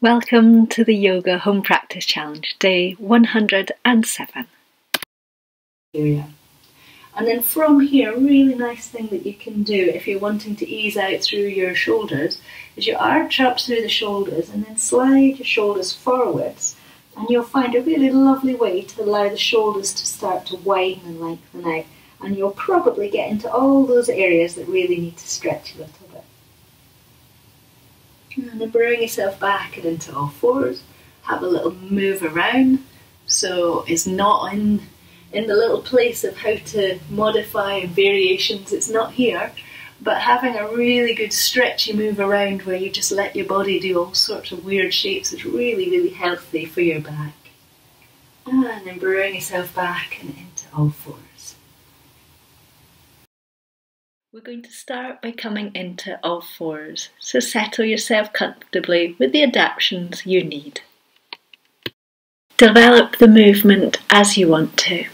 Welcome to the Yoga Home Practice Challenge, day 107. Area. And then from here, a really nice thing that you can do if you're wanting to ease out through your shoulders is you arch up through the shoulders and then slide your shoulders forwards, and you'll find a really lovely way to allow the shoulders to start to widen and lengthen out, and you'll probably get into all those areas that really need to stretch a little bit. And then bring yourself back and into all fours. Have a little move around, so it's not in the little place of how to modify and variations, it's not here, but having a really good stretchy move around where you just let your body do all sorts of weird shapes is really, really healthy for your back. And then bring yourself back and into all fours. We're going to start by coming into all fours, so settle yourself comfortably with the adaptations you need. Develop the movement as you want to.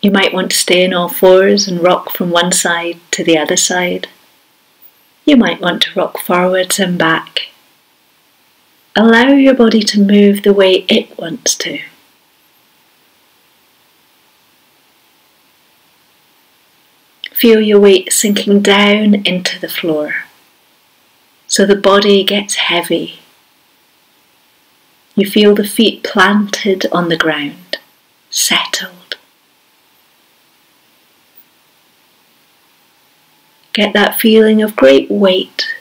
You might want to stay in all fours and rock from one side to the other side. You might want to rock forwards and back. Allow your body to move the way it wants to. Feel your weight sinking down into the floor, so the body gets heavy. You feel the feet planted on the ground, settled. Get that feeling of great weight,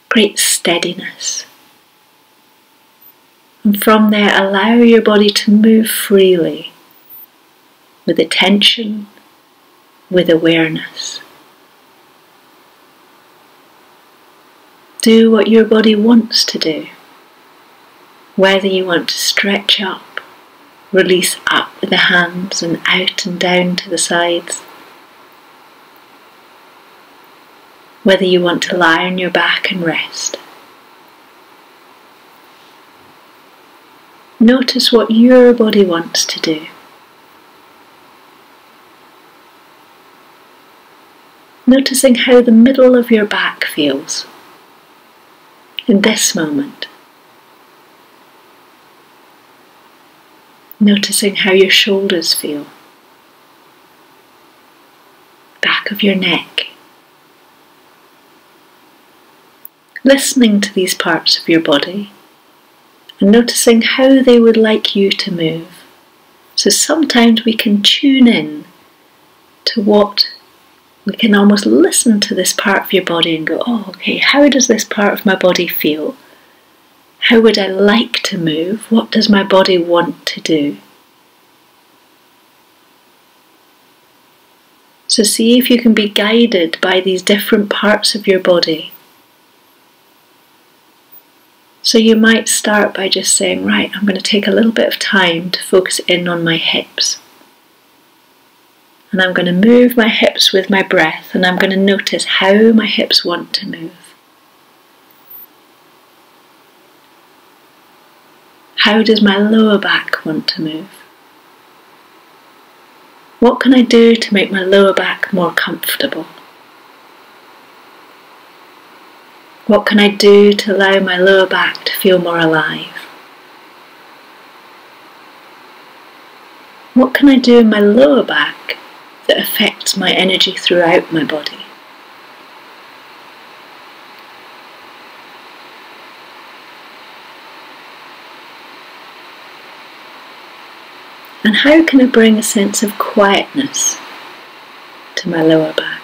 great steadiness. And from there, allow your body to move freely, with attention, with awareness. Do what your body wants to do. Whether you want to stretch up, release up with the hands and out and down to the sides. Whether you want to lie on your back and rest. Notice what your body wants to do. Noticing how the middle of your back feels in this moment. Noticing how your shoulders feel, back of your neck. Listening to these parts of your body and noticing how they would like you to move. So sometimes we can tune in to what we can almost listen to this part of your body and go, oh, okay, how does this part of my body feel? How would I like to move? What does my body want to do? So see if you can be guided by these different parts of your body. So you might start by just saying, right, I'm going to take a little bit of time to focus in on my hips. And I'm going to move my hips with my breath, and I'm going to notice how my hips want to move. How does my lower back want to move? What can I do to make my lower back more comfortable? What can I do to allow my lower back to feel more alive? What can I do in my lower back that affects my energy throughout my body? And how can I bring a sense of quietness to my lower back?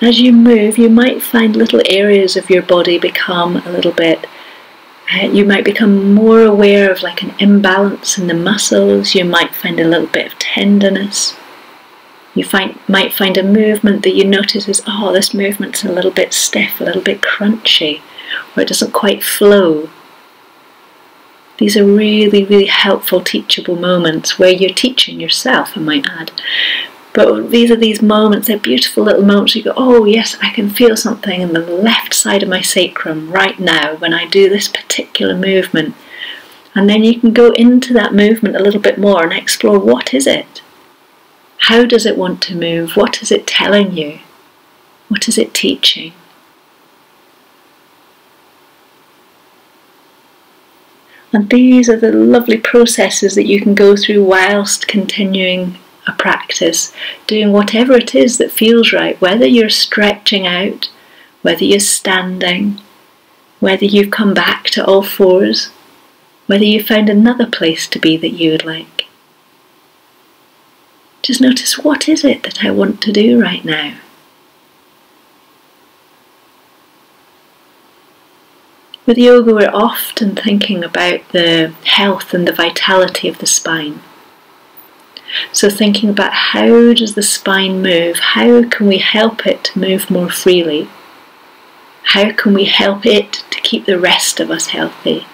As you move, you might find little areas of your body become a little bit you might become more aware of like an imbalance in the muscles. You might find a little bit of tenderness. You might find a movement that you notice is, oh, this movement's a little bit stiff, a little bit crunchy, or it doesn't quite flow. These are really, really helpful teachable moments where you're teaching yourself, I might add. But these are these moments, they're beautiful little moments where you go, oh yes, I can feel something in the left side of my sacrum right now when I do this particular movement. And then you can go into that movement a little bit more and explore, what is it? How does it want to move? What is it telling you? What is it teaching? And these are the lovely processes that you can go through whilst continuing a practice, doing whatever it is that feels right, whether you're stretching out, whether you're standing, whether you've come back to all fours, whether you found another place to be that you would like. Just notice, what is it that I want to do right now? With yoga, we're often thinking about the health and the vitality of the spine. So thinking about, how does the spine move? How can we help it to move more freely? How can we help it to keep the rest of us healthy?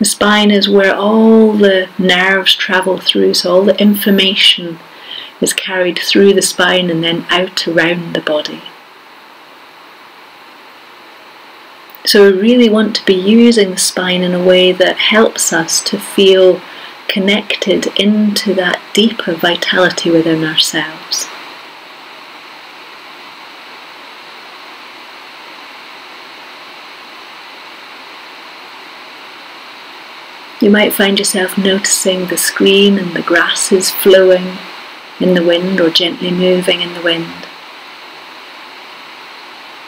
The spine is where all the nerves travel through, so all the information is carried through the spine and then out around the body. So we really want to be using the spine in a way that helps us to feel connected into that deeper vitality within ourselves. You might find yourself noticing the screen and the grasses flowing in the wind or gently moving in the wind.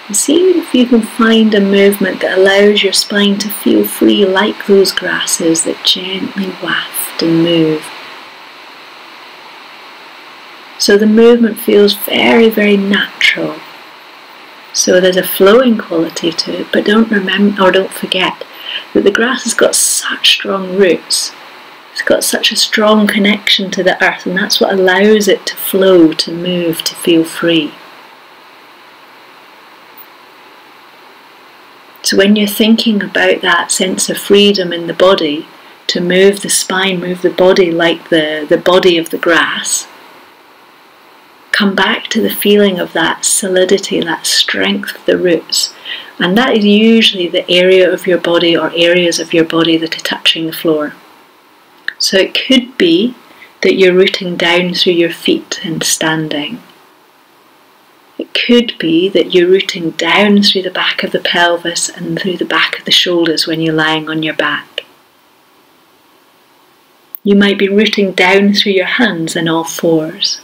And see if you can find a movement that allows your spine to feel free, like those grasses that gently waft and move. So the movement feels very, very natural. So there's a flowing quality to it, but don't forget that the grass has got such strong roots. It's got such a strong connection to the earth, and that's what allows it to flow, to move, to feel free. So when you're thinking about that sense of freedom in the body, to move the spine, move the body like the body of the grass, come back to the feeling of that solidity, that strength of the roots. And that is usually the area of your body or areas of your body that are touching the floor. So it could be that you're rooting down through your feet and standing. It could be that you're rooting down through the back of the pelvis and through the back of the shoulders when you're lying on your back. You might be rooting down through your hands and all fours.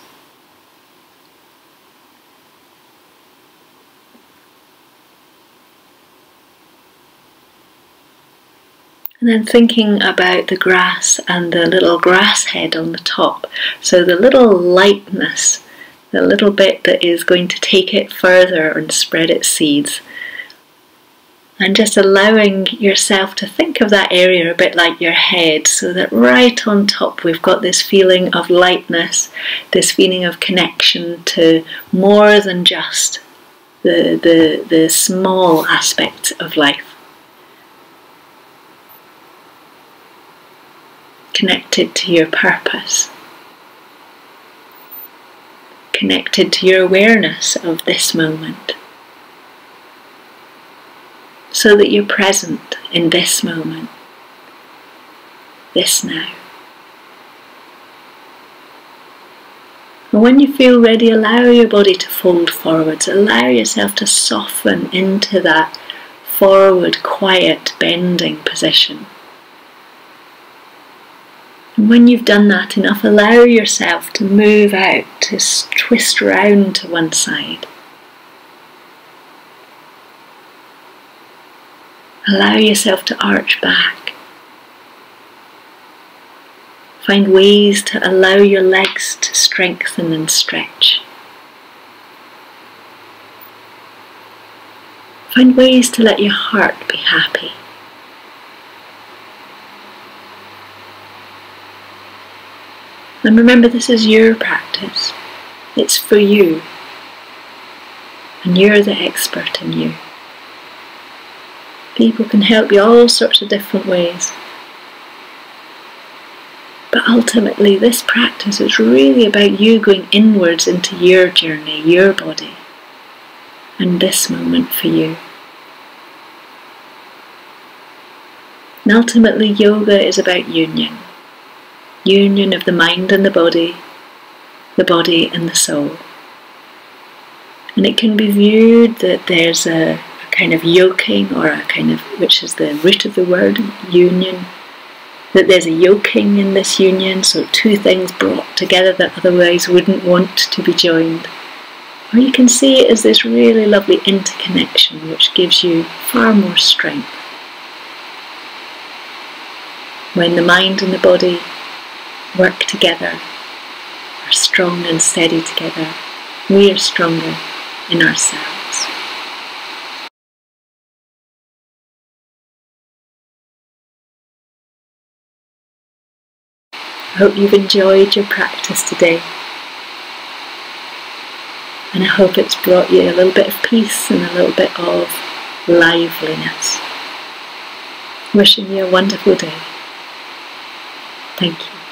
And then thinking about the grass and the little grass head on the top. So the little lightness, the little bit that is going to take it further and spread its seeds. And just allowing yourself to think of that area a bit like your head, so that right on top we've got this feeling of lightness, this feeling of connection to more than just the small aspects of life. Connected to your purpose. Connected to your awareness of this moment. So that you're present in this moment. This now. And when you feel ready, allow your body to fold forwards. Allow yourself to soften into that forward, quiet, bending position. And when you've done that enough, allow yourself to move out, to twist round to one side. Allow yourself to arch back. Find ways to allow your legs to strengthen and stretch. Find ways to let your heart be happy. And remember, this is your practice. It's for you. And you're the expert in you. People can help you all sorts of different ways. But ultimately, this practice is really about you going inwards into your journey, your body, and this moment for you. And ultimately, yoga is about union. Union of the mind and the body, the body and the soul. And it can be viewed that there's a kind of yoking, or a kind of, which is the root of the word, union, that there's a yoking in this union, so two things brought together that otherwise wouldn't want to be joined. Or you can see it as this really lovely interconnection which gives you far more strength. When the mind and the body work together, are strong and steady together, we are stronger in ourselves. I hope you've enjoyed your practice today, and I hope it's brought you a little bit of peace and a little bit of liveliness. Wishing you a wonderful day. Thank you.